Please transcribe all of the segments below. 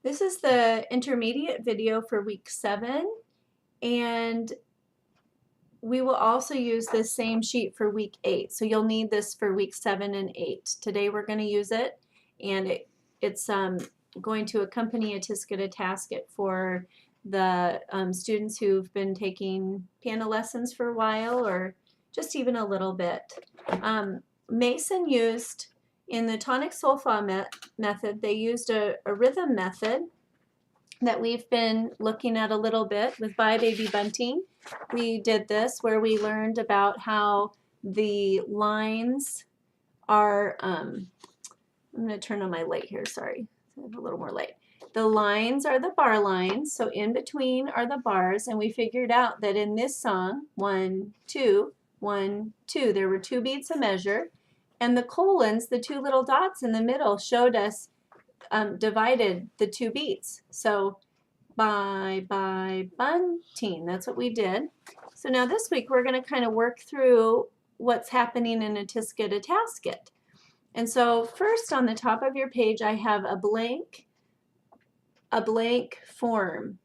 This is the intermediate video for week 7, and we will also use this same sheet for week 8. So you'll need this for week 7 and 8. Today we're going to use it, and it's going to accompany a Tisket, a Tasket for the students who've been taking piano lessons for a while or just even a little bit. Mason used, in the tonic solfa method, they used a rhythm method that we've been looking at a little bit with Bye Baby Bunting. We did this where we learned about how the lines are, I'm going to turn on my light here, sorry, I have a little more light. The lines are the bar lines, so in between are the bars, and we figured out that in this song, 1, 2, 1, 2, there were 2 beats a measure, and the colons, the 2 little dots in the middle, showed us divided the 2 beats. So Bye Bunting, that's what we did. So now this week we're going to kind of work through what's happening in a Tisket, a Tasket. And so first on the top of your page I have a blank form.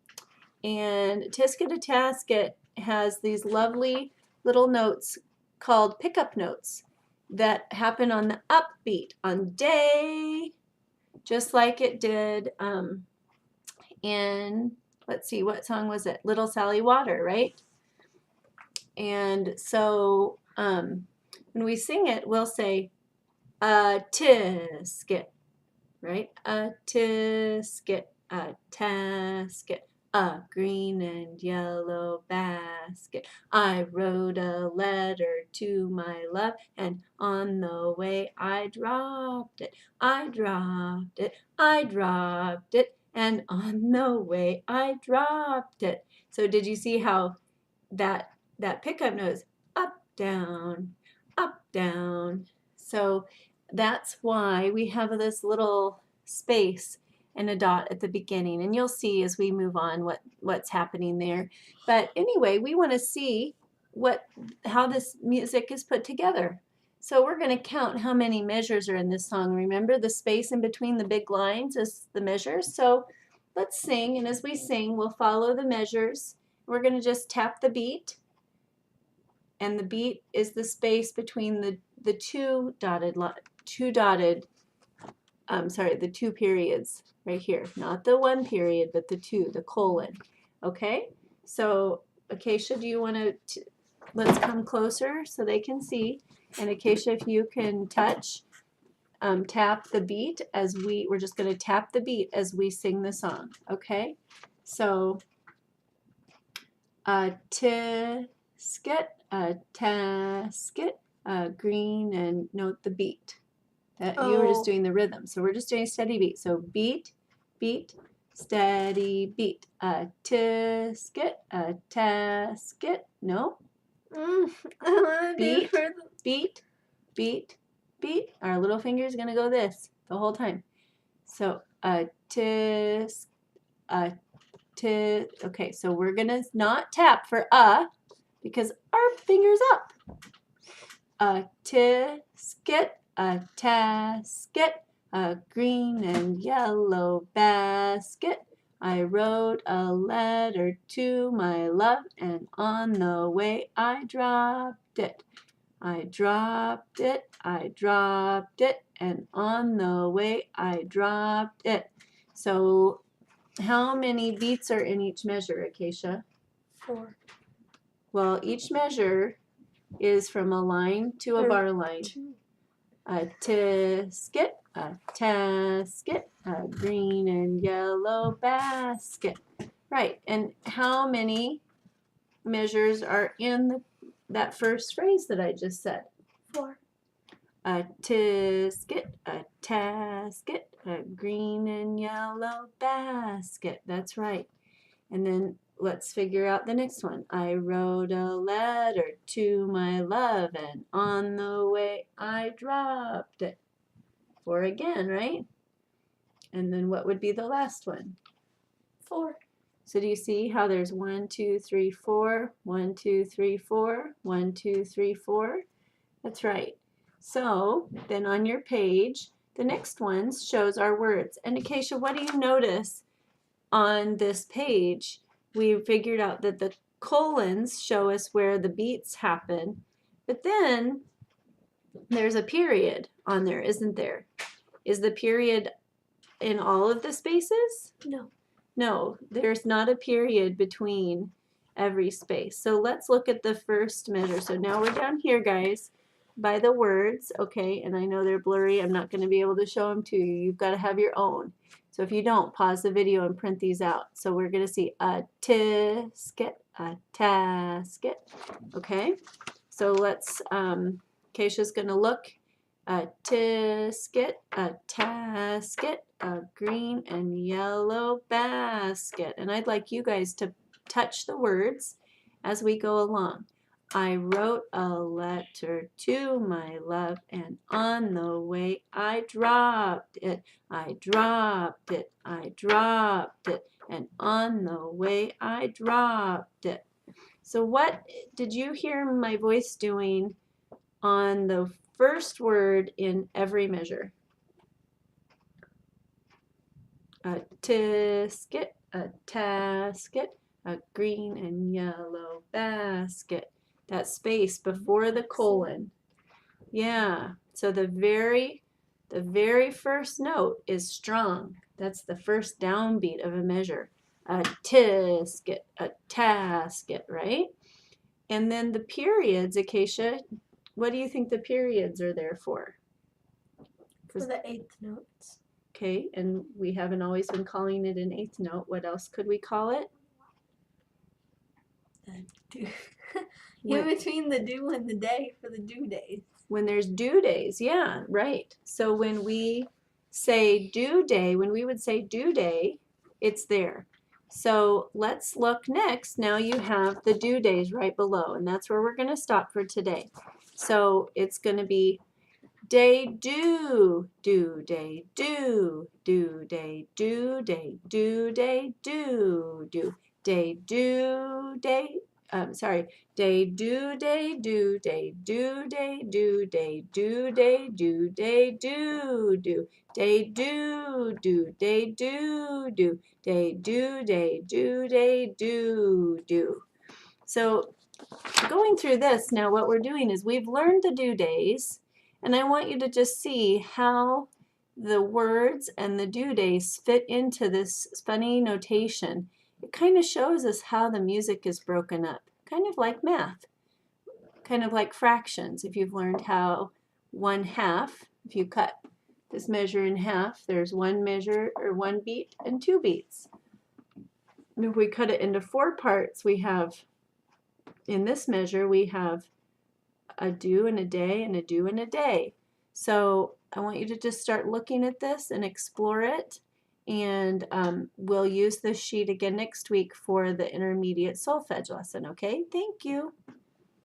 And Tisket, a Tasket has these lovely little notes called pickup notes that happen on the upbeat, on day, just like it did in, let's see, what song was it? Little Sally Water, right? And so when we sing it, we'll say, a tisket, right? A tisket, a tasket, a green and yellow basket. I wrote a letter to my love, and on the way I dropped it. I dropped it. I dropped it. And on the way I dropped it. So did you see how that pickup note is up, down, up, down? So that's why we have this little space and a dot at the beginning, and you'll see as we move on what's happening there. But anyway, we want to see how this music is put together. So we're going to count how many measures are in this song. Remember, the space in between the big lines is the measures. So let's sing, and as we sing, we'll follow the measures. We're going to just tap the beat, and the beat is the space between the two periods right here. Not the one period, but the 2, the colon. Okay? So, Acacia, do you want to, let's come closer so they can see. And Acacia, if you can touch, tap the beat as we're just going to tap the beat as we sing the song. Okay? So, a tisket, a tasket, a green, and note the beat. That you were just doing the rhythm, so we're just doing a steady beat. So beat, beat, steady beat. A tisket, a tasket. No. Beat, beat, beat, beat. Our little finger is gonna go this the whole time. So a tis, a tis. Okay, so we're gonna not tap for because our finger's up. A tisket, a tasket, a green and yellow basket. I wrote a letter to my love, and on the way I dropped it. I dropped it, I dropped it, and on the way I dropped it. So how many beats are in each measure, Acacia? 4. Well, each measure is from a line to a bar line. 2. A tisket, a tasket, a green and yellow basket. Right, and how many measures are in that first phrase that I just said? 4. A tisket, a tasket, a green and yellow basket. That's right. And then let's figure out the next one. I wrote a letter to my love, and on the way I dropped it. 4 again, right? And then what would be the last one? 4. So do you see how there's 1, 2, 3, 4, 1, 2, 3, 4, 1, 2, 3, 4? That's right. So then on your page, the next one shows our words. And Acacia, what do you notice on this page, we figured out that the colons show us where the beats happen, but then there's a period on there, isn't there? Is the period in all of the spaces? No. No, there's not a period between every space. So let's look at the first measure. So now we're down here, guys, by the words, okay, and I know they're blurry. I'm not going to be able to show them to you. You've got to have your own. So if you don't, pause the video and print these out. So we're going to see a tisket, a tasket, okay? So let's, Keisha's going to look. A tisket, a tasket, a green and yellow basket. And I'd like you guys to touch the words as we go along. I wrote a letter to my love, and on the way I dropped it. I dropped it. I dropped it. And on the way I dropped it. So what did you hear my voice doing on the first word in every measure? A tisket, a tasket, a green and yellow basket. That space before the colon. Yeah, so the very first note is strong. That's the first downbeat of a measure. A tisket, a tasket, right? And then the periods, Acacia, what do you think the periods are there for? For the eighth notes. Okay, and we haven't always been calling it an eighth note. What else could we call it? In between the do and the day for the due days. When there's due days, yeah, right. So when we say due day, when we would say due day, it's there. So let's look next. Now you have the due days right below, and that's where we're going to stop for today. So it's going to be day due, due day due, due day due day, due day due, due day due day. Day due day due day due day due day due day due day due due day due due day due due day due day due day due due. So going through this now, what we're doing is we've learned the due days, and I want you to just see how the words and the due days fit into this funny notation. It kind of shows us how the music is broken up, kind of like math, kind of like fractions. If you've learned how 1/2, if you cut this measure in half, there's one measure or one beat and two beats. And if we cut it into 4 parts, we have, in this measure, we have a do and a day and a do and a day. So I want you to just start looking at this and explore it. And we'll use this sheet again next week for the intermediate solfege lesson, okay? Thank you.